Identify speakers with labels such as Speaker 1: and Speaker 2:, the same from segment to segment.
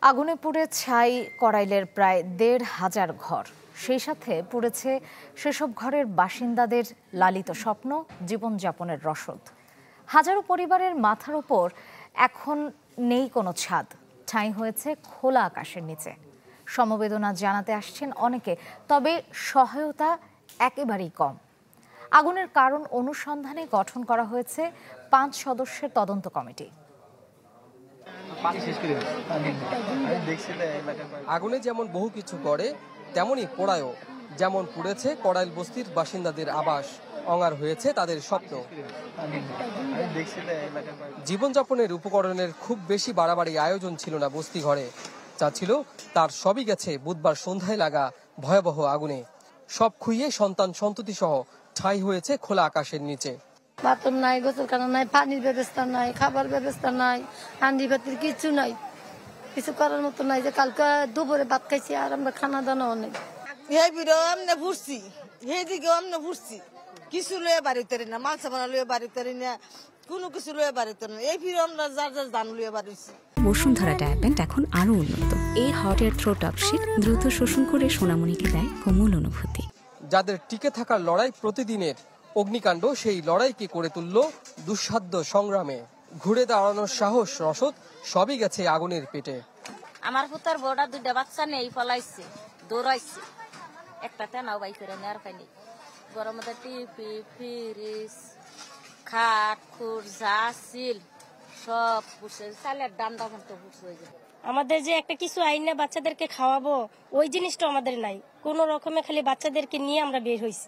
Speaker 1: আগুনে পুড়ে ছাই কড়াইলের প্রায় ১,৫০০ ঘর। সেই সাথে পুড়েছে সেসব ঘরের বাসিন্দাদের লালিত স্বপ্ন, জীবনযাপনের রসদ। হাজারো পরিবারের মাথার উপর এখন নেই কোনো ছাদ, ঠাঁই হয়েছে খোলা আকাশের নিচে। সমবেদনা জানাতে আসছেন অনেকে, তবে সহায়তা একেবারেই কম। আগুনের কারণ অনুসন্ধানে গঠন করা হয়েছে ৫ সদস্যের তদন্ত কমিটি।
Speaker 2: আগুনে যেমন বহু কিছু গড়ে, তেমনই পোড়ায়ও। যেমন পুড়েছে কড়াইল বস্তির বাসিন্দাদের আবাস, অঙার হয়েছে তাদের স্বপ্ন। জীবনযাপনের উপকরণের খুব বেশি বাড়াবাড়ি আয়োজন ছিল না বস্তি ঘরে। যা ছিল তার সবই গেছে বুধবার সন্ধ্যায় লাগা ভয়াবহ আগুনে। সব খুইয়ে সন্তান সন্ততি সহ ঠাঁই হয়েছে খোলা আকাশের নিচে।
Speaker 3: বাথরুম নাই, গোসলখানা নাই, পানির ব্যবস্থা নাই, খাবার ব্যবস্থা নাই, হান্ডি ভাতের কিছু নাই, কিছু করার মতো নাই। যে কালকে দুপুরে ভাত খাইছি আর আমরা খানা দানাও নেই।
Speaker 4: ফুটছি সেইদিকে আমনে ফুটছি, কিছু লয়ে বাড়িতে না, মাছ বানা লয়ে বাড়িতে না, কোনো কিছু লয়ে বাড়িতে না। এই ফিরে আমরা যার যার ধান লয়ে বাড়িছি।
Speaker 5: বসুন্ধরা ডায়াপেন্ট এখন আরো উন্নত। এই hot air through top sheet দ্রুত শোষণ করে সোনামণিকে দেয় কোমল অনুভূতি।
Speaker 2: যাদের টিকে থাকার লড়াই প্রতিদিনের, অগ্নিকাণ্ড সেই লড়াইকে করে তুলল দুঃসাধ্য সংগ্রামে। ঘুরে দাঁড়ানোর সাহস, রসদ সবই গেছে আগুনের পেটে।
Speaker 6: আমার পুতার বড়া দুইটা বাচ্চা নেই, ফলাইছে, দৌড়াইছে, একটা তেনাও বাই করে নেওয়ার পাইনি। গরম টিপি, ফ্রিজ, খাট খুর যা ছিল সব পুষে, চালের ডান্ডা মতো পুষ হয়ে যায়।
Speaker 7: আমাদের যে একটা কিছু আইনে বাচ্চাদেরকে খাওয়াবো, ওই জিনিসটা আমাদের নাই। কোন রকমে খালি বাচ্চাদেরকে নিয়ে আমরা বের হইছি।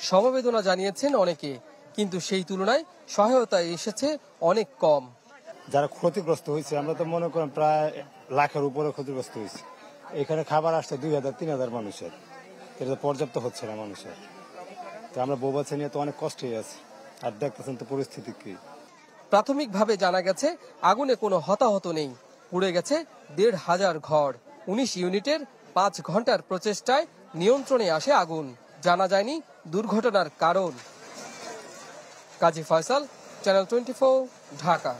Speaker 2: সমবেদনা জানিয়েছেন অনেকে, কিন্তু সেই তুলনায় সহায়তা এসেছে অনেক কম।
Speaker 8: যারা ক্ষতিগ্রস্ত হয়েছে, আমরা তো মনে করেন প্রায় লাখের উপরে ক্ষতিগ্রস্ত হয়েছে। এখানে খাবার আসছে ২,০০০-৩,০০০ মানুষের, এটা পর্যাপ্ত হচ্ছে না মানুষের। তো আমরা বউ বাচ্চা নিয়ে তো অনেক কষ্টে আছি, আর দেখতেছেন তো পরিস্থিতি কি।
Speaker 2: প্রাথমিকভাবে জানা গেছে আগুনে কোনো হতাহত নেই। পুড়ে গেছে ১,৫০০ ঘর। ১৯ ইউনিটের ৫ ঘন্টার প্রচেষ্টায় নিয়ন্ত্রণে আসে আগুন। জানা যায়নি দুর্ঘটনার কারণ। কাজী ফয়সাল, চ্যানেল 24, ঢাকা।